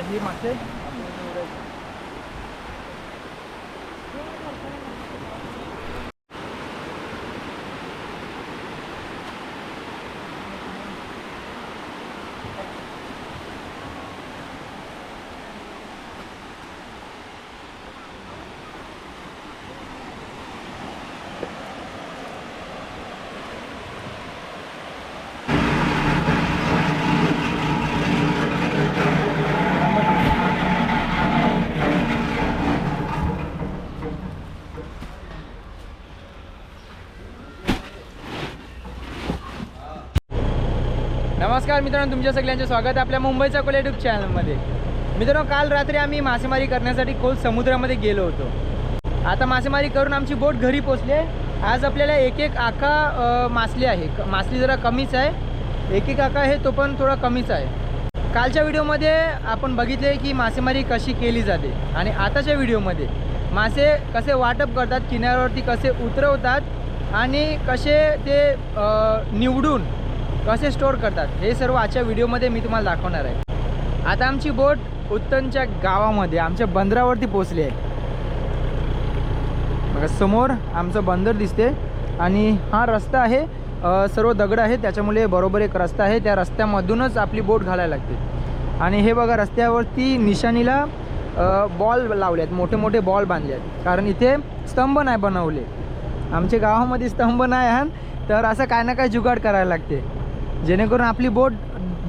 ही मासे नमस्कार मित्रांनो, तुमच्या सगळ्यांचे स्वागत आहे आपल्या मुंबईचा कोल यूट्यूब चॅनलमध्ये। मित्रांनो, काल रात्री आम्ही मासेमारी करण्यासाठी खोल समुद्रामध्ये गेलो होतो। आता मासेमारी करून आमची बोट घरी पोहोचली। आज आपल्याला एक एक आका मासली आहे। मासली जरा कमीच आहे, एक एक आका आहे तो पण थोडा कमीच आहे। कालच्या व्हिडिओमध्ये आपण बघितले की मासेमारी कशी केली जाते आणि आताच्या व्हिडिओमध्ये मासे कसे वाटप करतात, किनाऱ्यावरती कसे उतरवतात आणि कसे ते निवडून कसे स्टोर करतात, हे सर्व आजच्या व्हिडिओमध्ये मी तुम्हाला दाखवणार आहे। आता आमची बोट उत्तनच्या गावामध्ये आमच्या बंदरावरती पोहोचली आहे। बघा समोर आमचं बंदर दिसते आणि हा रस्ता आहे, सर्व दगड आहे, त्याच्यामुळे बरोबर एक रस्ता आहे, त्या रस्त्यामधूनच आपली बोट घालायला लागते। आणि हे बघा रस्त्यावरती निशाणीला बॉल लावले आहेत, मोठे मोठे बॉल बांधले आहेत, कारण इथे स्तंभ नाही बनवले। आमच्या गावामध्ये स्तंभ नाही आहे, तर असं काय ना काय जुगाड करायला लागते, जेणेकरून आपली बोट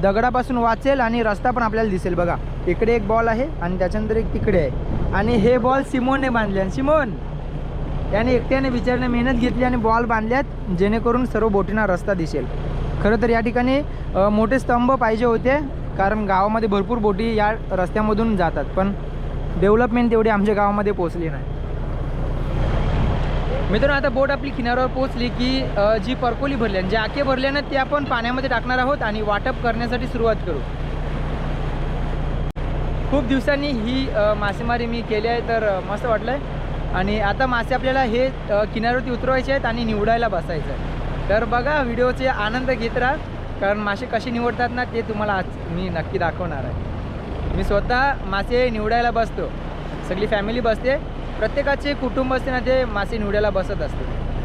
दगडापासून वाचेल आणि रस्ता पण आपल्याला दिसेल। बघा इकडे एक बॉल आहे आणि त्याच्यानंतर एक तिकडे आहे, आणि हे बॉल सिमोनने बांधले। आणि सिमोन याने एकट्याने बिचारने मेहनत घेतली आणि बॉल बांधल्यात, जेणेकरून सर्व बोटींना रस्ता दिसेल। खरं तर या ठिकाणी मोठे स्तंभ पाहिजे होते, कारण गावामध्ये भरपूर बोटी या रस्त्यामधून जातात, पण डेव्हलपमेंट तेवढी आमच्या गावामध्ये पोहोचली नाही। मित्रांनो, आता बोट आपली किनाऱ्यावर पोहोचली की जी परकोली भरली आणि जे आके भरले ना ते आपण पाण्यामध्ये टाकणार आहोत आणि वाटप करण्यासाठी सुरुवात करू। खूप दिवसांनी ही मासेमारी मी केली आहे, तर मस्त वाटलं आहे। आणि आता मासे आपल्याला हे किनाऱ्यावरती उतरवायचे आहेत आणि निवडायला बसायचं आहे। तर बघा व्हिडिओचे आनंद घेत राहा, कारण मासे कसे निवडतात ना ते तुम्हाला आज मी नक्की दाखवणार आहे। मी स्वतः मासे निवडायला बसतो, सगळी फॅमिली बसते, प्रत्येकाचे कुटुंब असते ना ते मासे निवडायला बसत असते।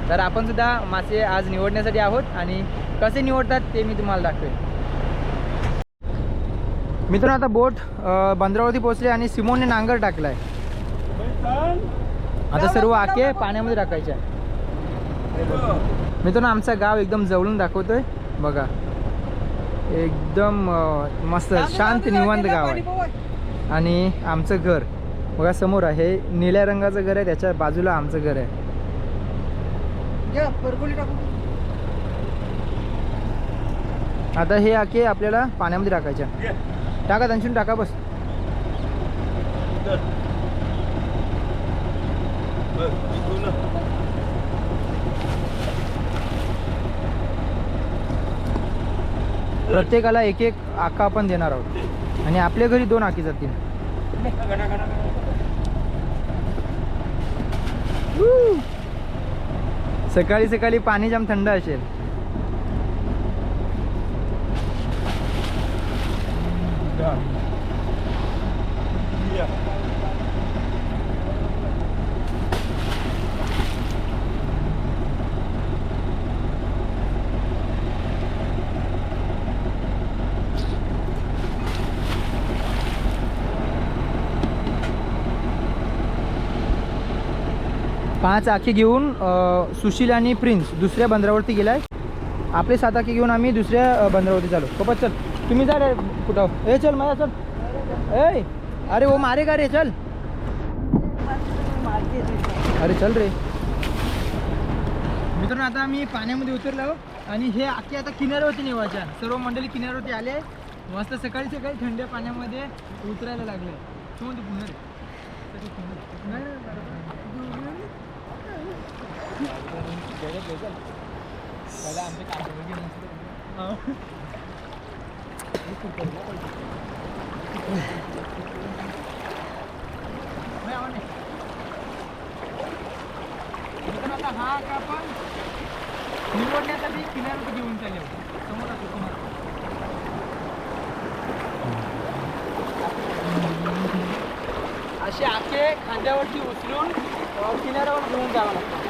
तर आपण सुद्धा मासे आज निवडण्यासाठी आहोत आणि कसे निवडतात ते मी तुम्हाला दाखवेन। मित्रांनो, आता बोट बंदरावरती पोहोचले आणि सिमोनने नांगर टाकला आहे। आता सर्व आके पाण्यामध्ये टाकायचे आहे। मित्रांनो, आमचं गाव एकदम जवळून दाखवतोय, बघा एकदम मस्त शांत निवांत गाव आहे। आणि आमचं घर बघा समोर आहे, निळ्या रंगाचं घर आहे, त्याच्या बाजूला आमचं घर आहे। आता हे आके आपल्याला पाण्यामध्ये टाकायच्या, टाका त्यांच्यातून टाका बस। प्रत्येकाला एक एक आका आपण देणार आहोत आणि आपल्या घरी 2 आके जातील। सकाळी सकाळी पाणी जाम थंड असेल। पाच आखे घेऊन सुशील आणि प्रिन्स दुसऱ्या बंदरावरती गेलाय। आपले 7 आखे घेऊन आम्ही दुसऱ्या बंदरावरती चालू। सोबत चल, तुम्ही जा रे कुठं, ए चल माझ्या चल, ए अरे वो मारेगा रे, चल अरे चल रे। मित्रांनो, आता आम्ही पाण्यामध्ये उतरलो आणि हे आखे आता किनाऱ्यावरती निवायच्या, सर्व मंडळी किनाऱ्यावरती आले, मस्त सकाळी सकाळी थंड पाण्यामध्ये उतरायला लागले। आता हा का आपण निवडण्यासाठी किनाऱ्यावर घेऊन चालले होते समोर असतो तुम्हाला. असे आखे खांद्यावरती उचलून किनाऱ्यावर घेऊन जावं लागतं.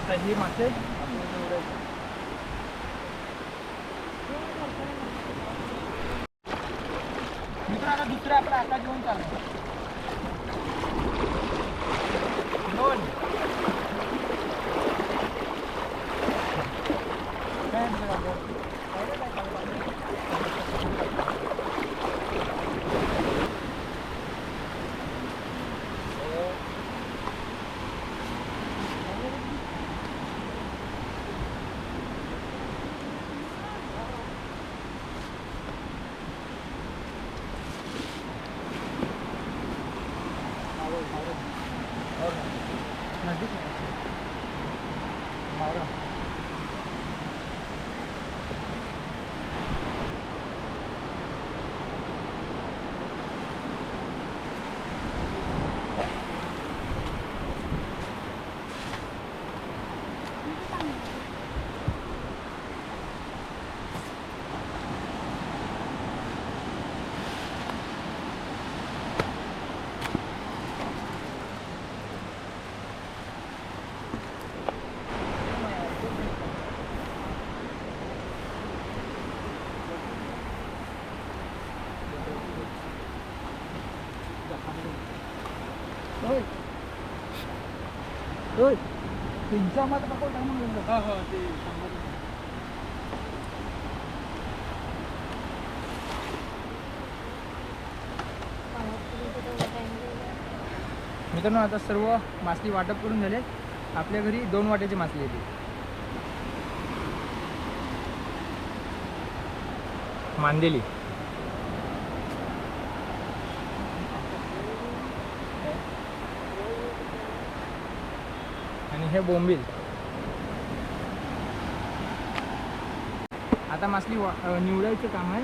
आता हे मासे मित्र आता दुसरा आपला आका घेऊन चालतो. दोन तुमचा मत नको म्हणून ते मित्रांनो आता सर्व मासली वाटप करून झाले. आपल्या घरी 2 वाट्याची मासली येते. मांदेली आणि हे बोंबील. आता मासली निवडायचं काम आहे.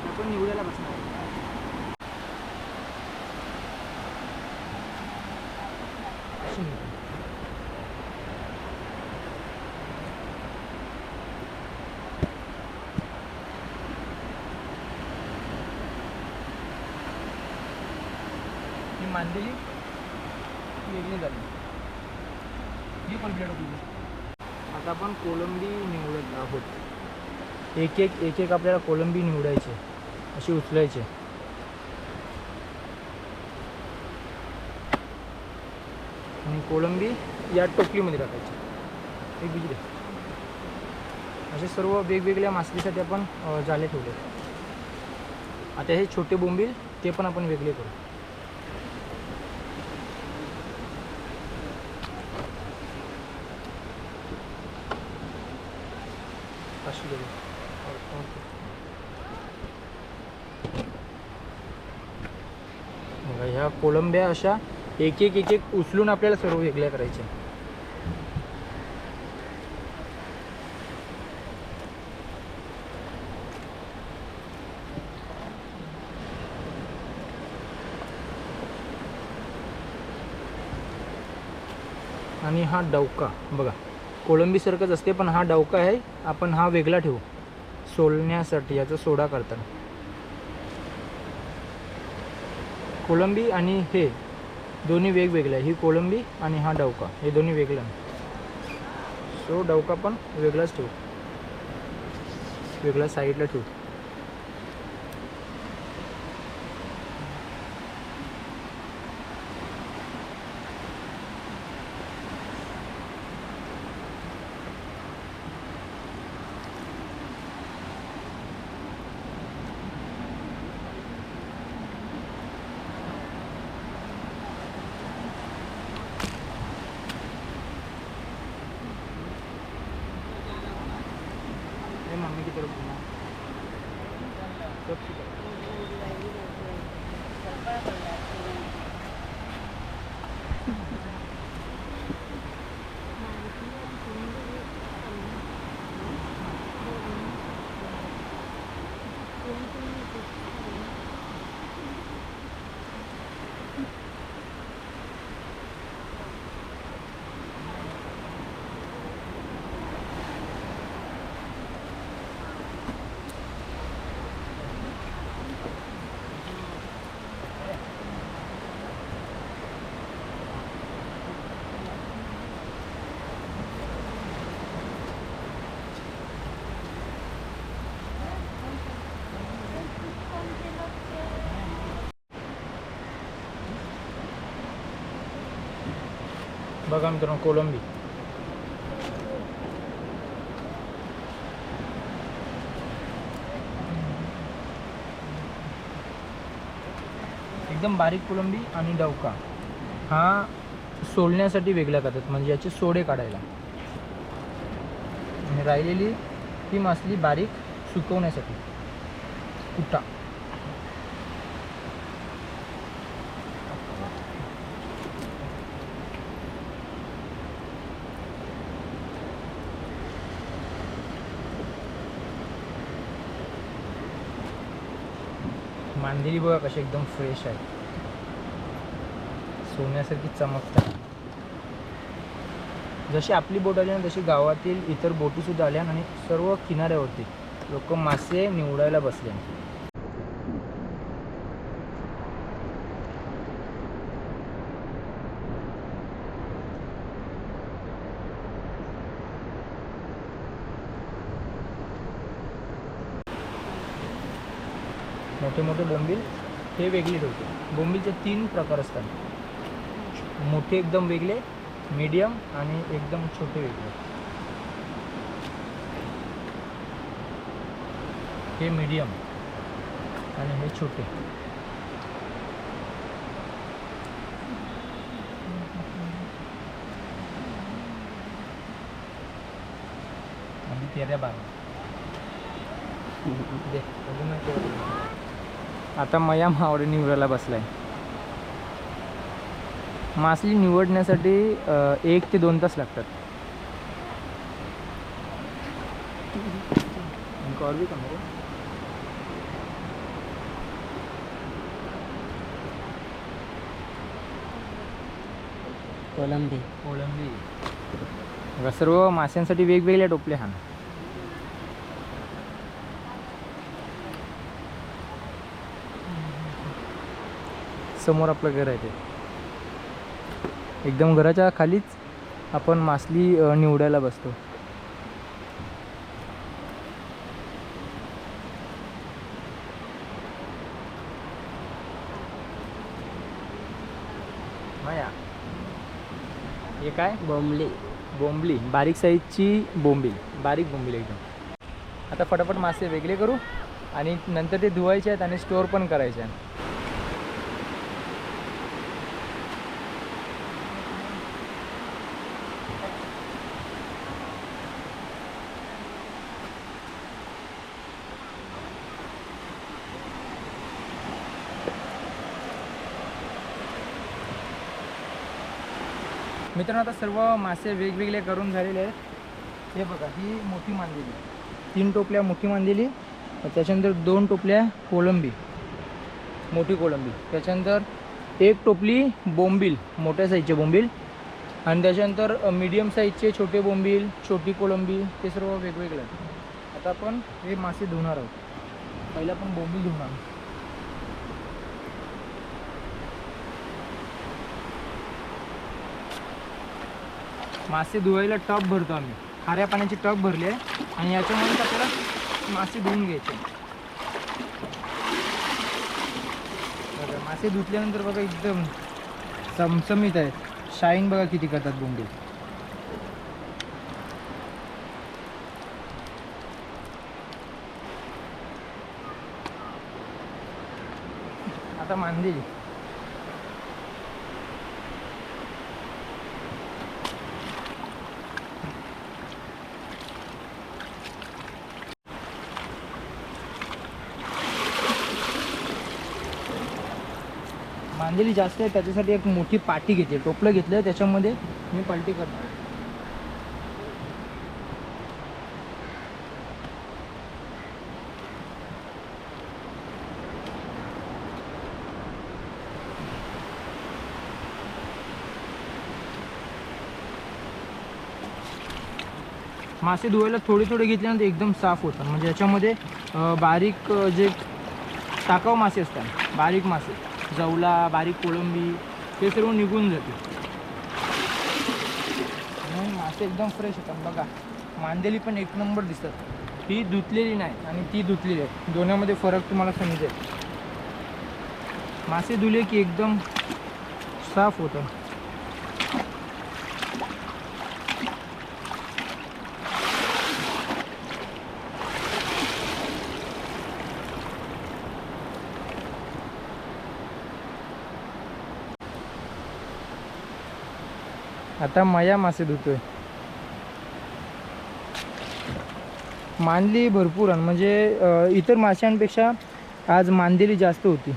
आपण निवडायला बसणार आहे. ही मांदेली वेगळी झाली. ही पण प्लेट होती. आता आपण कोलंबी निवडत आहोत. एक एक आपल्याला कोलंबी निवडायचे, अशी उचलायचे. आणि कोलंबी या टोपलीमध्ये टाकायची. एक बिजली असे सर्व वेगवेगळ्या मासलीसाठी आपण जाळे ठेवले. आता हे छोटे बोंबील ते पण आपण वेगळे करू. ह्या कोलंब्या अशा एक एक उचलून आपल्याला सर्व वेगळ्या करायच्या. आणि हा डवका बघा कोळंबीसारखंच असते, पण हा डवका आहे. आपण हा वेगळा ठेवू सोलण्यासाठी, याचा सोडा करताना. कोळंबी आणि हे दोन्ही वेगवेगळे आहे. ही कोळंबी आणि हा डवका हे दोन्ही वेगळं आहे. सो डवका पण वेगळाच ठेवू, वेगळा साईडला ठेवू. बघा मित्रांनो कोलंबी. एकदम बारीक कोलंबी आणि डवका हा सोलण्यासाठी वेगळ्या करतात, म्हणजे याचे सोडे काढायला. आणि राहिलेली ही मासली बारीक सुकवण्यासाठी कुटा. मांदेली बघा कशी एकदम फ्रेश आहे, सोन्यासारखी चमकतात. जशी आपली बोट आली ना तशी गावातील इतर बोटीसुद्धा आल्या आणि सर्व किनाऱ्यावरती लोक मासे निवडायला बसले. मोठे मोठे बोंबील हे वेगळे ठेवते. बोंबीलचे 3 प्रकार असतात, मोठे एकदम वेगळे, मीडियम आणि एकदम छोटे वेगळे. हे मीडियम आणि हे छोटे. आणि तेऱ्या बारा दे. आता मया मावळे निवडायला बसलाय. मासली निवडण्यासाठी 1 ते 2 तास लागतात. कोलंबी कोळंबी सर्व माशांसाठी वेगवेगळ्या टोपल्या. हा समोर आपलं घर आहे ते. एकदम घराच्या खालीच आपण मासली निवडायला बसतो. माया हे काय? बोंबली. बोंबली, बारीक साईजची बोंबील, बारीक बोंबील एकदम. आता फटाफट मासे वेगळे करू आणि नंतर ते धुवायचे आहेत आणि स्टोअर पण करायचे आहेत. मित्रांनो आता सर्व मासे वेगवेगळे करून झालेले आहेत. हे बघा ही मोठी मांदेली, 3 टोपल्या मोठी मांदेली, त्याच्यानंतर 2 टोपल्या कोलंबी, मोठी कोलंबी, त्याच्यानंतर 1 टोपली बोंबील, मोठ्या साईजचे बोंबील, आणि त्याच्यानंतर मीडियम साईजचे छोटे बोंबील, छोटी कोलंबी, ते सर्व वेगवेगळे आहेत. आता आपण हे मासे धुणार आहोत. पहिला आपण बोंबील धुणार. मासे धुवायला टब भरतो आम्ही, खाऱ्या पाण्याची टब भरली आहे आणि याच्यामध्ये आपल्याला मासे धुवून घ्यायचे. बघा मासे धुतल्यानंतर बघा एकदम चमचमीत आहे, शाईन बघा किती करतात बोंबील. आता मांदेली. मांदेली जास्त आहे त्याच्यासाठी एक मोठी पाटी घेतली, टोपलं घेतलं, त्याच्यामध्ये मी पलटी करणार. मासे धुवायला थोडे थोडे घेतल्यानंतर एकदम साफ होतात, म्हणजे याच्यामध्ये बारीक जे टाकाऊ मासे असतात, बारीक मासे, जवला, बारीक कोळंबी, ते सर्व निघून जाते. मासे एकदम फ्रेश होतात. बघा मांदेली पण 1 नंबर दिसतात. ही धुतलेली नाही आणि ती धुतलेली आहे, दोन्हीमध्ये फरक तुम्हाला समजेल. मासे धुले की एकदम साफ होतं. आता मया मासे धुतोय. मांदली भरपूर आहे, म्हणजे इतर माशांपेक्षा आज मांदेली जास्त होती.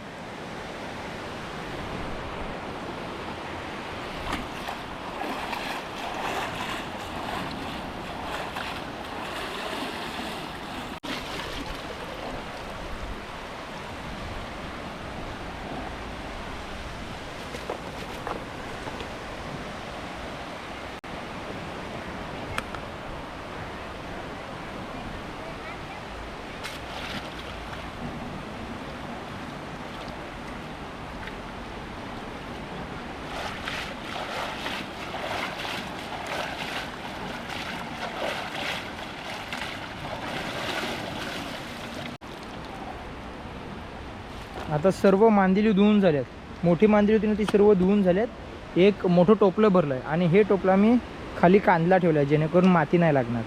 आता सर्व मांदिली धुवून झाल्यात. मोठी मांदिली होती ना ती सर्व धुवून झाल्यात. एक मोठं टोपलं भरलं आहे आणि हे टोपला मी खाली कांदला ठेवला आहे जेणेकरून माती नाही लागणार.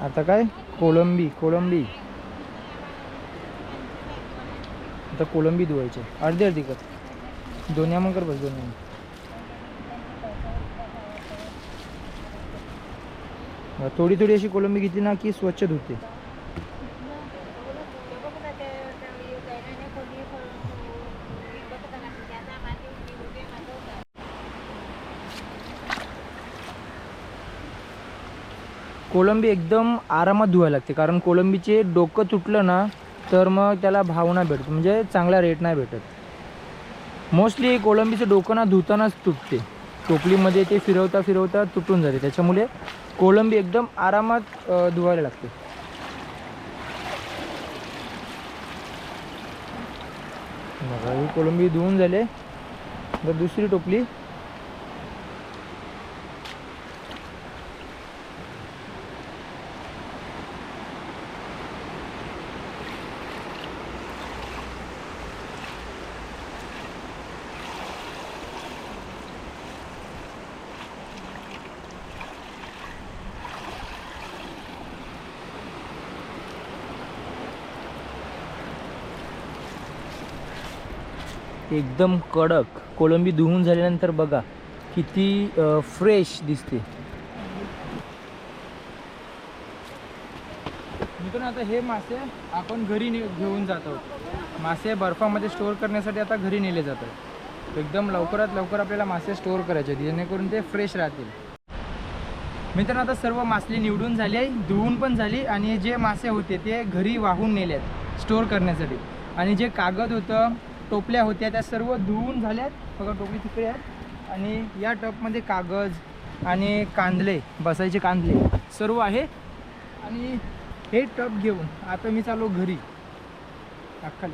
आता काय कोळंबी आता कोळंबी धुवायचे. अर्धी अर्धी कर, दोन्ही मग कर, बस दोन्ही. थोडी थोडी अशी कोळंबी घेतली ना की स्वच्छ धुते. कोळंबी एकदम आरामात धुवायला लागते, कारण कोळंबीचे डोकं तुटलं ना तर मग त्याला भाव नाही भेटत, म्हणजे चांगला रेट नाही भेटत. मोस्टली कोळंबीचं डोकं ना धुतानाच तुटते, टोपलीमध्ये ते फिरवता फिरवता तुटून जाते. त्याच्यामुळे कोळंबी एकदम आरामात धुवायला लागते. बघा ही कोळंबी धुवून झाले. तर दुसरी टोपली. एकदम कडक कोळंबी धुवून झाल्यानंतर बघा किती फ्रेश दिसते. मित्रांनो आता हे मासे आपण घरी घेऊन जात आहोत. मासे बर्फामध्ये स्टोअर करण्यासाठी आता घरी नेले जातात. एकदम लवकरात लवकर आपल्याला मासे स्टोअर करायचे जेणेकरून ते फ्रेश राहतील. मित्रांनो आता सर्व मासली निवडून झाली आहे, धुवून पण झाली आणि जे मासे होते ते घरी वाहून नेले आहेत स्टोअर करण्यासाठी. आणि जे कागद होतं, टोपल्या होत्या त्या सर्व धुवून झाल्यात. बघा टोपली तिकडे आहेत आणि या टपमध्ये कागद आणि कांदले, बसायचे कांदले सर्व आहे. आणि हे टप घेऊन आता मी चाललो घरी. अख्खा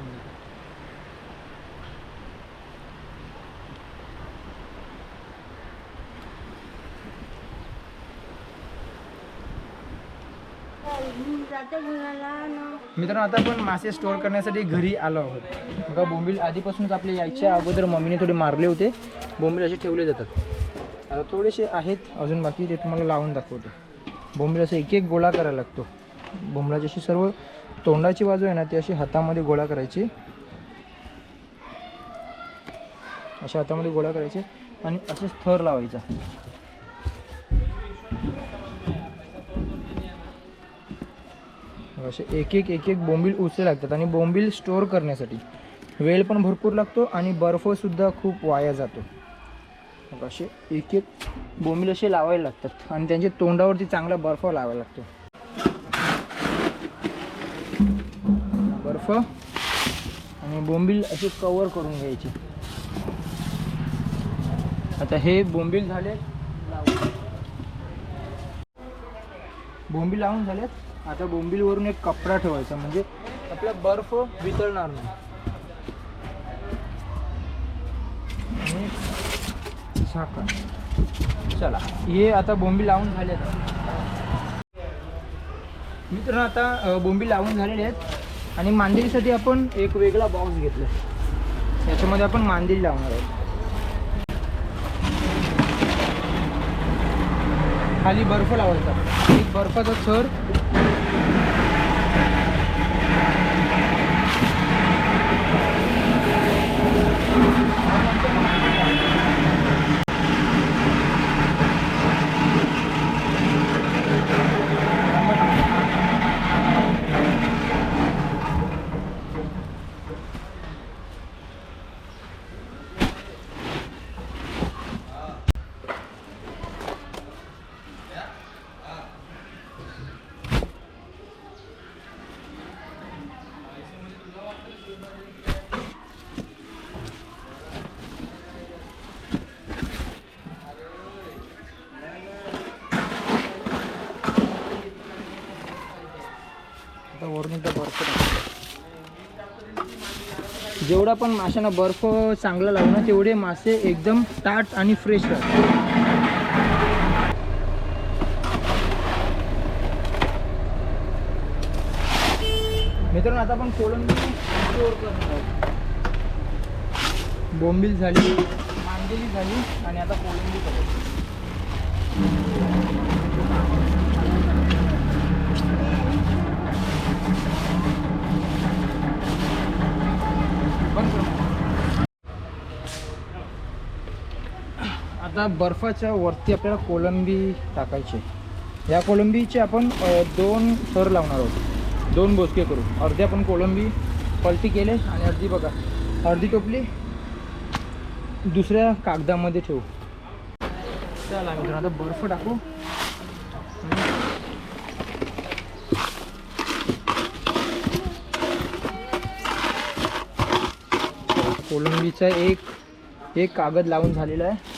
मित्रांनो आता आपण मासे स्टोअर करण्यासाठी घरी आलो आहोत. बघा बोंबील आधीपासूनच आपले यायच्या अगोदर मम्मीने थोडे मारले होते. बोंबील असे ठेवले जातात. आता थोडेसे आहेत अजून बाकी, ते तुम्हाला लावून दाखवतो. बोंबील असे एक एक गोळा करायला लागतो. बोंबलाची अशी सर्व तोंडाची बाजू आहे ना ती अशी हातामध्ये गोळा करायची. अशा हातामध्ये गोळा करायचे आणि असे थर लावायचा. असे एक एक बोंबील उचले लागतात. आणि बोंबील स्टोअर करण्यासाठी वेळ पण भरपूर लागतो आणि बर्फसुद्धा खूप वाया जातो. मग असे एक एक बोंबील असे लावायला लागतात आणि त्यांच्या तोंडावरती चांगला बर्फ लावायला लागतो. बर्फ आणि बोंबील असे कवर करून घ्यायचे. आता हे बोंबील झाले, बोंबील लावून झालेत. आता बोंबीलवरून एक कपडा ठेवायचा म्हणजे आपला बर्फ वितळणार नाही. आणि झाकण. चला हे आता बोंबील लावून झाले आहेत. मित्रांनो आता बोंबील लावून झालेले आहेत आणि मांदेलीसाठी आपण एक वेगळा बॉक्स घेतला. याच्यामध्ये आपण मांदेली लावणार आहोत. खाली बर्फ लावायचा, एक बर्फाचा थर. जेवढा पण माशांना बर्फ चांगला लावू ना तेवढे मासे एकदम ताट आणि फ्रेश राहतात. मित्रांनो आता आपण कोलंबी स्टोअर करणार आहोत. बोंबील झाली, मांदेली झाली आणि आता कोलंबी करायची. आता बर्फाच्या वरती आपल्याला कोलंबी टाकायची. या कोलंबीचे आपण 2 थर लावणार आहोत, 2 बोसके करू. अर्धी आपण कोलंबी पलटी केले आणि अर्धी बघा, अर्धी टोपली दुसऱ्या कागदामध्ये ठेवू. चला मित्रांनो आता बर्फ टाकू. कोलंबीचा एक कागद लावून झालेला आहे.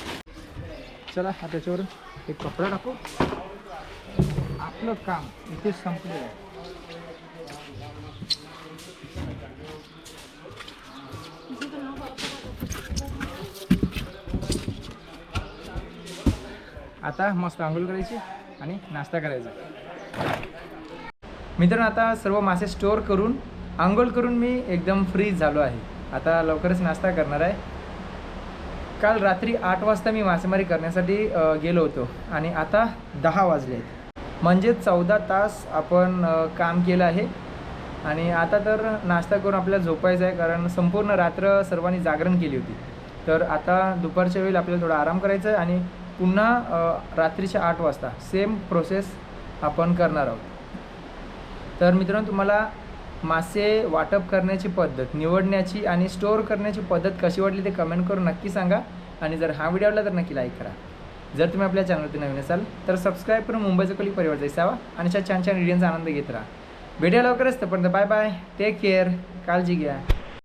चला हा त्याच्यावर एक कपडा टाकू. आपलं काम इथे संपलेलं आहे. आता मस्त आंघोळ करायची आणि नाश्ता करायचा. मित्रांनो आता सर्व मासे स्टोअर करून आंघोळ करून मी एकदम फ्री झालो आहे. आता लवकरच नाश्ता करणार आहे. काल रात्री 8 वाजता मी मासेमारी करण्यासाठी गेलो होतो आणि आता 10 वाजले आहेत. म्हणजे 14 तास आपण काम केलं आहे. आणि आता तर नाश्ता करून आपल्याला झोपायचं आहे, कारण संपूर्ण रात्र सर्वांनी जागरण केली होती. तर आता दुपारच्या वेळी आपल्याला थोडा आराम करायचा आहे आणि पुन्हा रात्रीच्या 8 वाजता सेम प्रोसेस आपण करणार आहोत. तर मित्रांनो तुम्हाला मासे वाटप करण्याची पद्धत, निवडण्याची आणि स्टोअर करण्याची पद्धत कशी वाटली ते कमेंट करून नक्की सांगा. आणि जर हा व्हिडिओ आवडला तर नक्की लाईक करा. जर तुम्ही आपल्या चॅनलवरती नवीन असाल तर सबस्क्राईब करून मुंबईचा कोली परिवार जायसावा आणि अशा छान छान व्हिडिओचा आनंद घेत राहा. भेटूया लवकरच. तोपर्यंत बाय बाय, टेक केअर, काळजी घ्या.